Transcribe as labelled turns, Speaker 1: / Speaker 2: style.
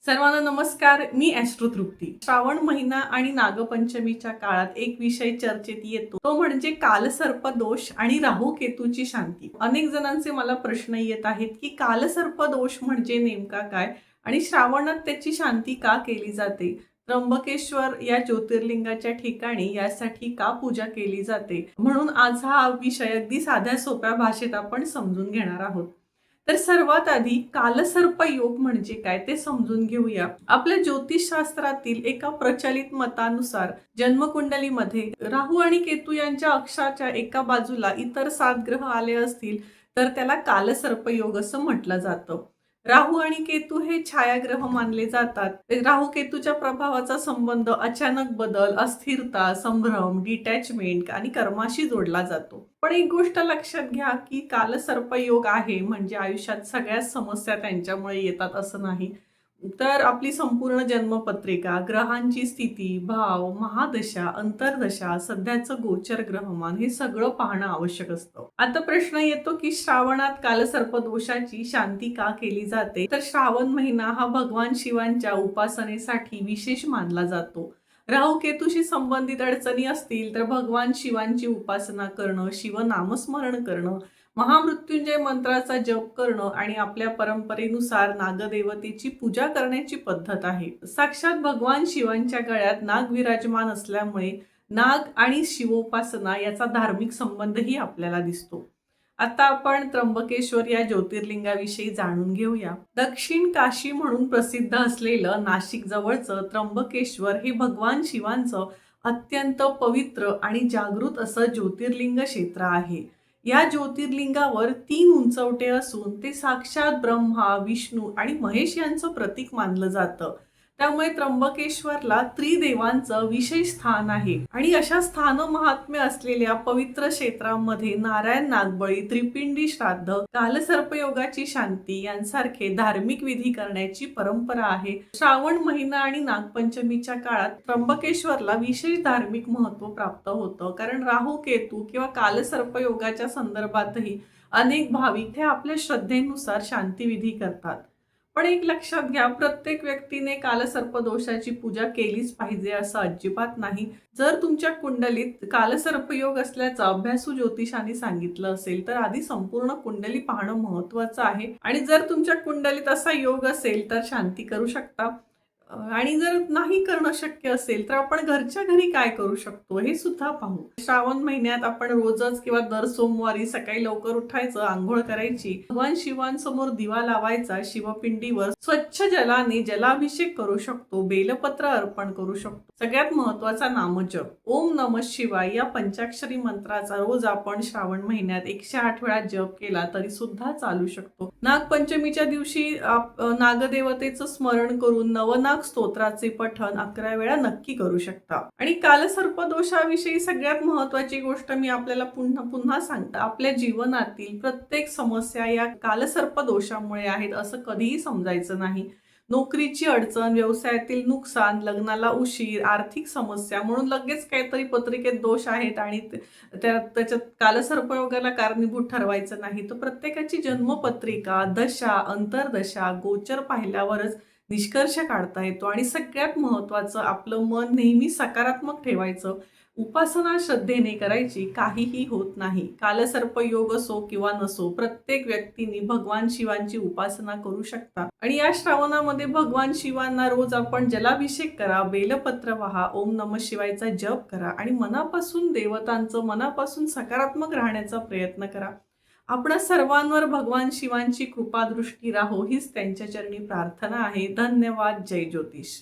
Speaker 1: सर्वांना नमस्कार. मी ॲस्ट्रो तृप्ती. श्रावण महिना आणि नागपंचमीच्या काळात एक विषय चर्चेत येतो, तो म्हणजे कालसर्प दोष आणि राहू केतूची शांती. अनेक जणांचे मला प्रश्न येत आहेत की कालसर्प दोष म्हणजे नेमका काय आणि श्रावणात त्याची शांती का केली जाते. त्र्यंबकेश्वर या ज्योतिर्लिंगाच्या ठिकाणी यासाठी का पूजा केली जाते, म्हणून आज हा विषय अगदी साध्या सोप्या भाषेत आपण समजून घेणार आहोत. तर सर्वात आधी कालसर्प योग म्हणजे काय ते समजून घेऊया. आपल्या ज्योतिषशास्त्रातील एका प्रचलित मतानुसार जन्मकुंडलीमध्ये राहू आणि केतू यांच्या अक्षाच्या एका बाजूला इतर 7 ग्रह आले असतील तर त्याला कालसर्प योग असं म्हटलं जातं. राहू आणि केतू हे छायाग्रह मानले जातात. राहू केतूच्या प्रभावाचा संबंध अचानक बदल, अस्थिरता, संभ्रम, डिटॅचमेंट आणि कर्माशी जोडला जातो. पण एक गोष्ट लक्षात घ्या की कालसर्प योग आहे म्हणजे आयुष्यात सगळ्याच समस्या त्यांच्यामुळे येतात असं नाही. तर आपली संपूर्ण जन्मपत्रिका, ग्रहांची स्थिती, भाव, महादशा, अंतर्दशा, सध्याचं गोचर ग्रहमान हे सगळं पाहणं आवश्यक असतं. आता प्रश्न येतो की श्रावणात कालसर्प दोषाची शांती का केली जाते. तर श्रावण महिना हा भगवान शिवांच्या उपासनेसाठी विशेष मानला जातो. राहू केतूशी संबंधित अडचणी असतील तर भगवान शिवांची उपासना करणं, शिवनामस्मरण करणं, महामृत्युंजय मंत्राचा जप करणं आणि आपल्या परंपरेनुसार नागदेवतेची पूजा करण्याची पद्धत आहे. साक्षात भगवान शिवांच्या गळ्यात नाग विराजमान असल्यामुळे नाग आणि शिवोपासना याचा धार्मिक संबंधही आपल्याला दिसतो. आता आपण त्र्यंबकेश्वर या ज्योतिर्लिंगाविषयी जाणून घेऊया. दक्षिण काशी म्हणून प्रसिद्ध असलेलं नाशिक जवळचं त्र्यंबकेश्वर हे भगवान शिवांचं अत्यंत पवित्र आणि जागृत असं ज्योतिर्लिंग क्षेत्र आहे. या ज्योतिर्लिंगावर 3 उंचवटे असून ते साक्षात ब्रह्मा, विष्णू आणि महेश यांचं प्रतीक मानलं जातं. त्यामुळे त्र्यंबकेश्वरला त्रिदेवांचं विशेष स्थान आहे आणि अशा स्थान महात्म्य असलेल्या पवित्र क्षेत्रामध्ये नारायण नागबळी, त्रिपिंडी श्राद्ध, कालसर्पयोगाची शांती यांसारखे धार्मिक विधी करण्याची परंपरा आहे. श्रावण महिना आणि नागपंचमीच्या काळात त्र्यंबकेश्वरला विशेष धार्मिक महत्व प्राप्त होतं, कारण राहू केतू किंवा कालसर्पयोगाच्या संदर्भातही अनेक भाविक हे आपल्या श्रद्धेनुसार शांतिविधी करतात. पण एक लक्षात घ्या, प्रत्येक व्यक्तीने कालसर्प दोषाची पूजा केलीच पाहिजे असं अजिबात नाही. जर तुमच्या कुंडलीत कालसर्पयोग असल्याचं अभ्यासू ज्योतिषाने सांगितलं असेल तर आधी संपूर्ण कुंडली पाहणं महत्वाचं आहे आणि जर तुमच्या कुंडलीत असा योग असेल तर शांती करू शकता. आणि जर नाही करणं शक्य असेल तर आपण घरच्या घरी काय करू शकतो हे सुद्धा पाहू. श्रावण महिन्यात आपण रोजच किंवा दर सोमवारी सकाळी लवकर उठायचं, आंघोळ करायची, भगवान शिवांसमोर दिवा लावायचा, शिवपिंडीवर स्वच्छ जलाने जलाभिषेक करू शकतो, बेलपत्र अर्पण करू शकतो. सगळ्यात महत्वाचा नामजप ओम नमः शिवाय या पंचाक्षरी मंत्राचा रोज आपण श्रावण महिन्यात 108 वेळा जप केला तरी सुद्धा चालू शकतो. नागपंचमीच्या दिवशी नागदेवतेचं स्मरण करून नवनाग स्तोत्राचे पठण 11 वेळा नक्की करू शकता. आणि कालसर्प दोषाविषयी सगळ्यात महत्वाची गोष्ट मी आपल्याला पुन्हा पुन्हा सांगते, आपल्या जीवनातील प्रत्येक समस्या या कालसर्प दोषामुळे आहेत असं कधीही समजायचं नाही. नोकरीची अडचण, व्यवसायातील नुकसान, लग्नाला उशीर, आर्थिक समस्या म्हणून लगेच काहीतरी पत्रिकेत दोष आहेत आणि त्याच्यात कालसर्पयोगाला कारणीभूत ठरवायचं नाही. तर प्रत्येकाची जन्मपत्रिका, दशा, अंतर्दशा, गोचर पाहिल्यावरच निष्कर्ष काढता येतो. आणि सगळ्यात महत्वाचं, आपलं मन नेहमी सकारात्मक ठेवायचं, उपासना श्रद्धेने करायची, काहीही होत नाही. कालसर्प योग असो किंवा नसो, प्रत्येक व्यक्तीने भगवान शिवांची उपासना करू शकता. आणि या श्रावणामध्ये भगवान शिवांना रोज आपण जलाभिषेक करा, बेलपत्र वाहा, ओम नमः शिवायचा जप करा आणि मनापासून देवतांचं, मनापासून सकारात्मक राहण्याचा प्रयत्न करा. आपणा सर्वांवर भगवान शिवांची कृपादृष्टी राहो हीच त्यांच्या चरणी प्रार्थना आहे. धन्यवाद. जय ज्योतिष.